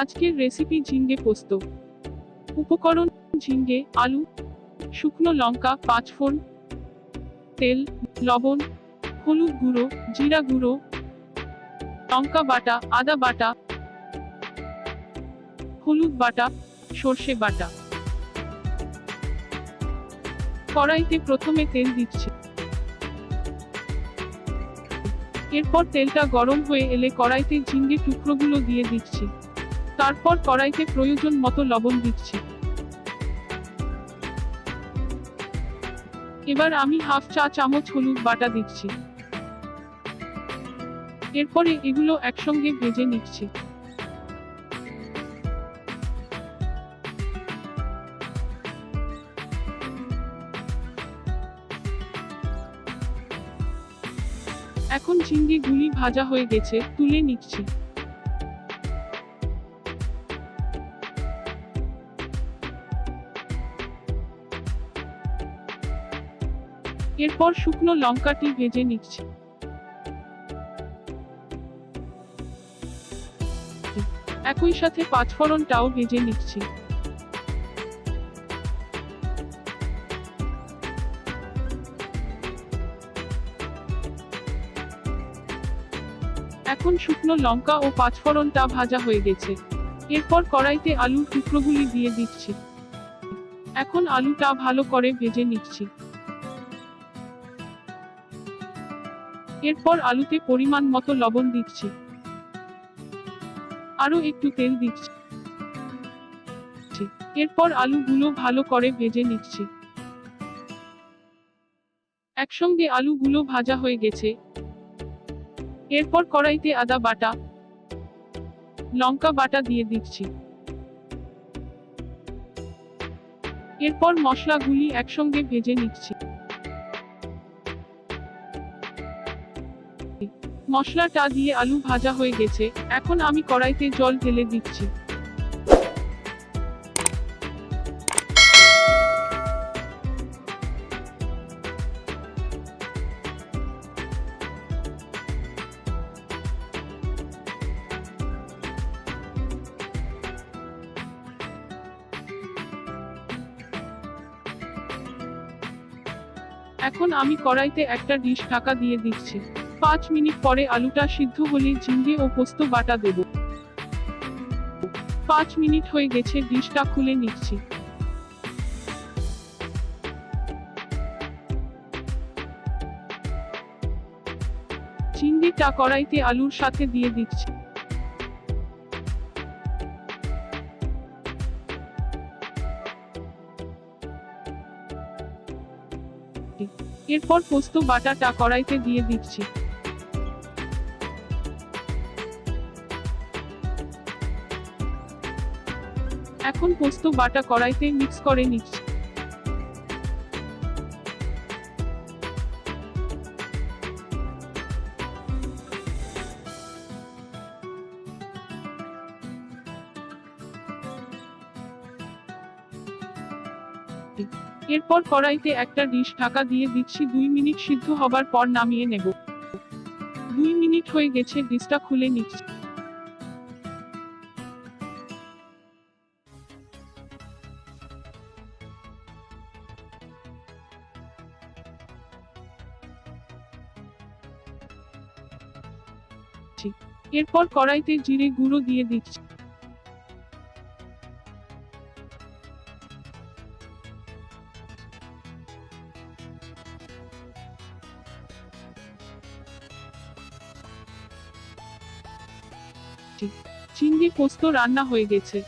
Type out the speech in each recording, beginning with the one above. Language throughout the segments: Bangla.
আজকের রেসিপি ঝিঙ্গে পোস্ত। উপকরণ: ঝিঙ্গে, আলু, শুকনো লঙ্কা, পাঁচফোড়ন, তেল, লবণ, হলুদ গুঁড়ো, জিরা গুঁড়ো, লঙ্কা বাটা, আদা বাটা, হলুদ বাটা, সর্ষে বাটা। কড়াইতে প্রথমে তেল দিচ্ছি। এরপর তেলটা গরম হয়ে এলে কড়াইতে ঝিঙ্গে টুকরোগুলো দিয়ে দিচ্ছি। তারপর কড়াইতে প্রয়োজন মতো লবণ দিচ্ছি। এবার আমি হাফ চা চামচ হলুদ বাটা দিচ্ছি। এরপরে এগুলো একসঙ্গে ভেজে নিচ্ছি। এখন ঝিঙ্গেগুলি ভাজা হয়ে গেছে, তুলে নিচ্ছি। এরপর শুকনো লঙ্কাটি ভেজে নিচ্ছি। একই সাথে পাঁচফোড়নটাও ভেজে নিচ্ছি। এখন শুকনো লঙ্কা ও পাঁচফোড়নটা ভাজা হয়ে গেছে। এরপর কড়াইতে আলুর টুকরোগুলি দিয়ে দিচ্ছি। এখন আলুটা ভালো করে ভেজে নিচ্ছি। এরপর আলুতে পরিমাণ মতো লবণ দিচ্ছি। আরো একটু তেল দিচ্ছি। এরপর আলুগুলো ভালো করে ভেজে নিচ্ছি। একসঙ্গে আলুগুলো ভাজা হয়ে গেছে। এরপর কড়াইতে আদা বাটা, লঙ্কা বাটা দিয়ে দিচ্ছি। এরপর মশলাগুলি একসঙ্গে ভেজে নিচ্ছি। মশলাটা দিয়ে আলু ভাজা হয়ে গেছে। এখন আমি কড়াইতে জল ঢেলে দিচ্ছি। এখন আমি কড়াইতে একটা ডিশ ঢাকা দিয়ে দিচ্ছি। 5 মিনিট পরে আলুটা সিদ্ধ হলে ঝিঙ্গে ও পোস্ত বাটা দেব। 5 মিনিট হয়ে গেছে, ডিশটা খুলে নিচ্ছি। ঝিঙ্গেটা কড়াইতে আলুর সাথে দিয়ে দিচ্ছি। এরপর পোস্ত বাটাটা কড়াইতে দিয়ে দিচ্ছি। এখন পোস্ত বাটা কড়াইতে মিক্স করে নিচ্ছি। এরপর কড়াইতে একটা ডিশ ঢাকা দিয়ে দিচ্ছি। 2 মিনিট সিদ্ধ হবার পর নামিয়ে নেব। 2 মিনিট হয়ে গেছে, ডিশটা খুলে নিচ্ছি। এরপর কড়াইতে জিরে গুঁড়ো দিয়ে দিচ্ছি। ঝিঙ্গে পোস্ত রান্না হয়ে গেছে।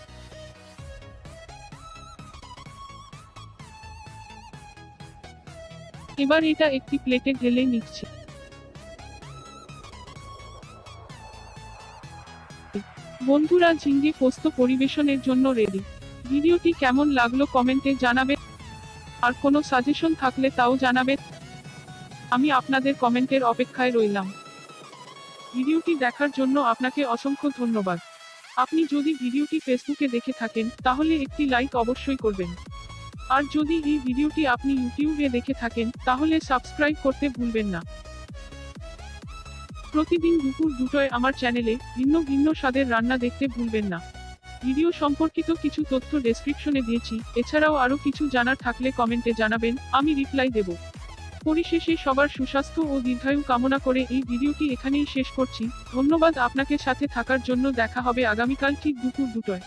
এবার এটা একটি প্লেটে ঢেলে নিচ্ছি। বন্ধুরা, ঝিঙ্গে পোস্ত পরিবেশনের জন্য রেডি। ভিডিওটি কেমন লাগলো কমেন্টে জানাবেন। আর কোনো সাজেশন থাকলে তাও জানাবেন। আমি আপনাদের কমেন্টের অপেক্ষায় রইলাম। ভিডিওটি দেখার জন্য আপনাকে অসংখ্য ধন্যবাদ। আপনি যদি ভিডিওটি ফেসবুকে দেখে থাকেন তাহলে একটি লাইক অবশ্যই করবেন। আর যদি এই ভিডিওটি আপনি ইউটিউবে দেখে থাকেন তাহলে সাবস্ক্রাইব করতে ভুলবেন না। প্রতিদিন দুপুর 2টায় আমার চ্যানেলে ভিন্ন ভিন্ন স্বাদের রান্না দেখতে ভুলবেন না। ভিডিও সম্পর্কিত কিছু তথ্য ডেসক্রিপশনে দিয়েছি, এছাড়াও আরো কিছু জানার থাকলে কমেন্টে জানাবেন, আমি রিপ্লাই দেব। পরিশেষে সবার সুস্বাস্থ্য ও দীর্ঘায়ু কামনা করে এই ভিডিওটি এখানেই শেষ করছি। ধন্যবাদ আপনাকে সাথে থাকার জন্য। দেখা হবে আগামীকাল ঠিক দুপুর 2টায়।